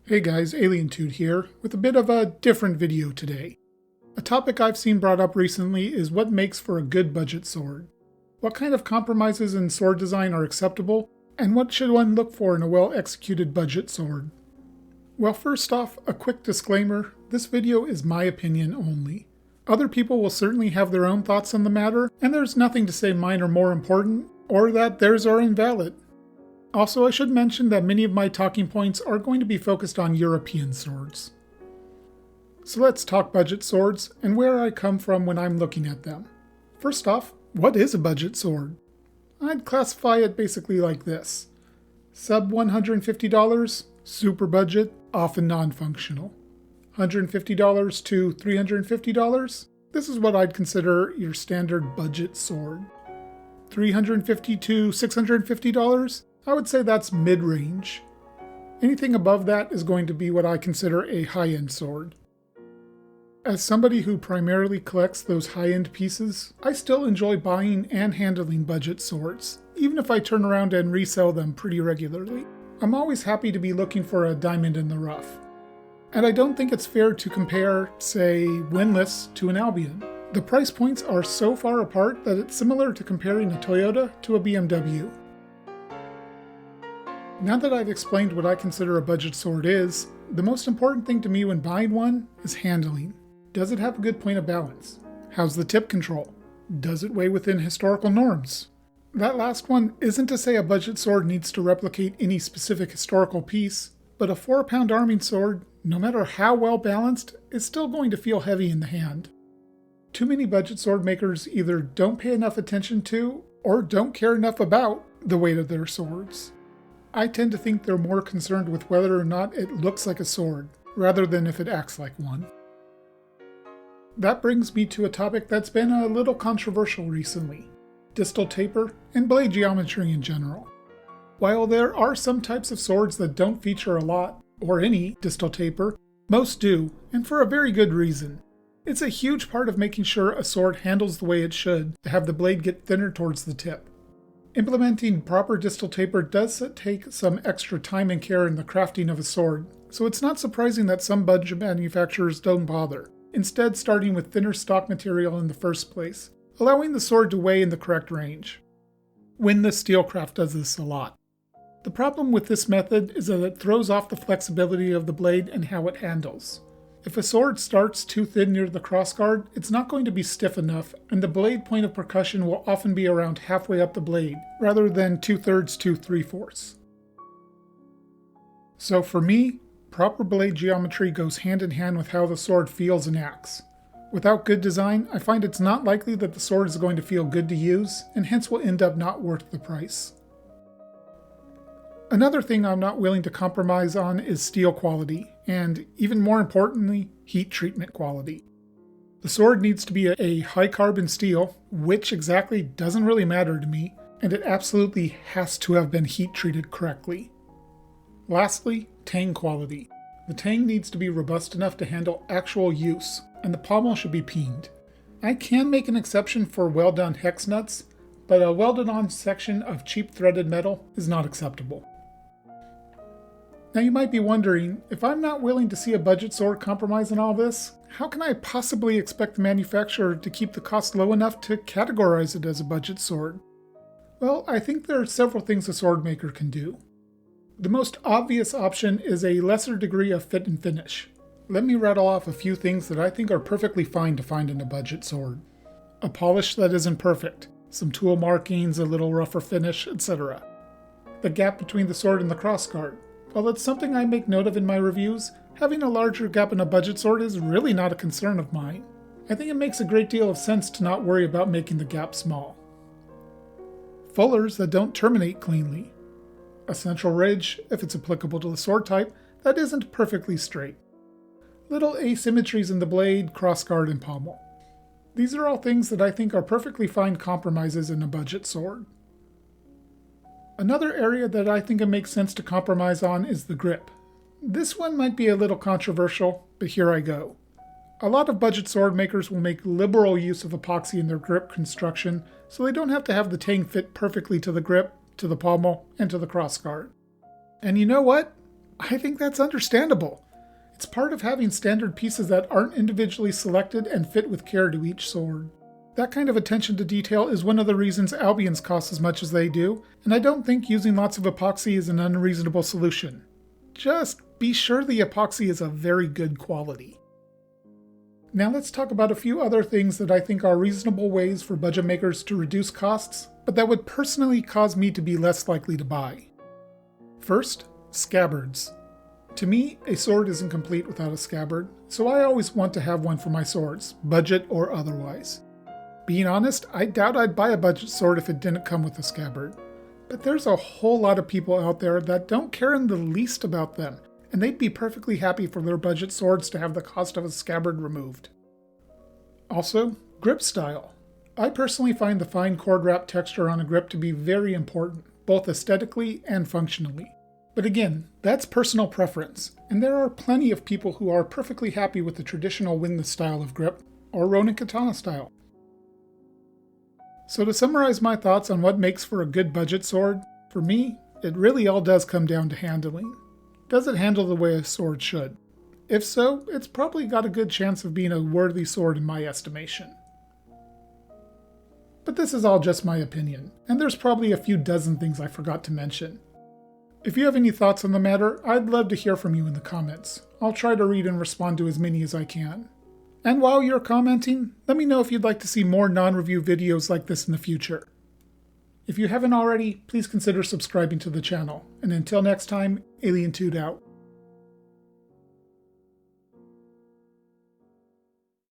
Hey guys, AlienTude here, with a bit of a different video today. A topic I've seen brought up recently is what makes for a good budget sword. What kind of compromises in sword design are acceptable, and what should one look for in a well-executed budget sword? Well, first off, a quick disclaimer, this video is my opinion only. Other people will certainly have their own thoughts on the matter, and there's nothing to say mine are more important, or that theirs are invalid. Also, I should mention that many of my talking points are going to be focused on European swords. So let's talk budget swords and where I come from when I'm looking at them. First off, what is a budget sword? I'd classify it basically like this. Sub $150, super budget, often non-functional. $150 to $350, this is what I'd consider your standard budget sword. $350 to $650, I would say that's mid-range. Anything above that is going to be what I consider a high-end sword. As somebody who primarily collects those high-end pieces, I still enjoy buying and handling budget swords, even if I turn around and resell them pretty regularly. I'm always happy to be looking for a diamond in the rough. And I don't think it's fair to compare, say, Windlass to an Albion. The price points are so far apart that it's similar to comparing a Toyota to a BMW. Now that I've explained what I consider a budget sword is, the most important thing to me when buying one is handling. Does it have a good point of balance? How's the tip control? Does it weigh within historical norms? That last one isn't to say a budget sword needs to replicate any specific historical piece, but a 4-pound arming sword, no matter how well balanced, is still going to feel heavy in the hand. Too many budget sword makers either don't pay enough attention to, or don't care enough about, the weight of their swords. I tend to think they're more concerned with whether or not it looks like a sword, rather than if it acts like one. That brings me to a topic that's been a little controversial recently: distal taper and blade geometry in general. While there are some types of swords that don't feature a lot, or any, distal taper, most do, and for a very good reason. It's a huge part of making sure a sword handles the way it should to have the blade get thinner towards the tip. Implementing proper distal taper does take some extra time and care in the crafting of a sword, so it's not surprising that some budget manufacturers don't bother, instead starting with thinner stock material in the first place, allowing the sword to weigh in the correct range. Windlass Steelcraft does this a lot. The problem with this method is that it throws off the flexibility of the blade and how it handles. If a sword starts too thin near the crossguard, it's not going to be stiff enough, and the blade point of percussion will often be around halfway up the blade, rather than 2/3 to 3/4. So for me, proper blade geometry goes hand in hand with how the sword feels and acts. Without good design, I find it's not likely that the sword is going to feel good to use, and hence will end up not worth the price. Another thing I'm not willing to compromise on is steel quality, and even more importantly, heat treatment quality. The sword needs to be a high carbon steel, which exactly doesn't really matter to me, and it absolutely has to have been heat treated correctly. Lastly, tang quality. The tang needs to be robust enough to handle actual use, and the pommel should be peened. I can make an exception for well done hex nuts, but a welded on section of cheap threaded metal is not acceptable. Now you might be wondering, if I'm not willing to see a budget sword compromise in all this, how can I possibly expect the manufacturer to keep the cost low enough to categorize it as a budget sword? Well, I think there are several things a sword maker can do. The most obvious option is a lesser degree of fit and finish. Let me rattle off a few things that I think are perfectly fine to find in a budget sword. A polish that isn't perfect, some tool markings, a little rougher finish, etc. The gap between the sword and the crossguard. While it's something I make note of in my reviews, having a larger gap in a budget sword is really not a concern of mine. I think it makes a great deal of sense to not worry about making the gap small. Fullers that don't terminate cleanly. A central ridge, if it's applicable to the sword type, that isn't perfectly straight. Little asymmetries in the blade, crossguard, and pommel. These are all things that I think are perfectly fine compromises in a budget sword. Another area that I think it makes sense to compromise on is the grip. This one might be a little controversial, but here I go. A lot of budget sword makers will make liberal use of epoxy in their grip construction, so they don't have to have the tang fit perfectly to the grip, to the pommel, and to the crossguard. And you know what? I think that's understandable. It's part of having standard pieces that aren't individually selected and fit with care to each sword. That kind of attention to detail is one of the reasons Albions cost as much as they do, and I don't think using lots of epoxy is an unreasonable solution. Just be sure the epoxy is of very good quality. Now let's talk about a few other things that I think are reasonable ways for budget makers to reduce costs, but that would personally cause me to be less likely to buy. First, scabbards. To me, a sword isn't complete without a scabbard, so I always want to have one for my swords, budget or otherwise. Being honest, I doubt I'd buy a budget sword if it didn't come with a scabbard. But there's a whole lot of people out there that don't care in the least about them, and they'd be perfectly happy for their budget swords to have the cost of a scabbard removed. Also, grip style. I personally find the fine cord wrap texture on a grip to be very important, both aesthetically and functionally. But again, that's personal preference, and there are plenty of people who are perfectly happy with the traditional wingless style of grip, or Ronin katana style. So to summarize my thoughts on what makes for a good budget sword, for me, it really all does come down to handling. Does it handle the way a sword should? If so, it's probably got a good chance of being a worthy sword in my estimation. But this is all just my opinion, and there's probably a few dozen things I forgot to mention. If you have any thoughts on the matter, I'd love to hear from you in the comments. I'll try to read and respond to as many as I can. And while you're commenting, let me know if you'd like to see more non-review videos like this in the future. If you haven't already, please consider subscribing to the channel. And until next time, Alien Tude out.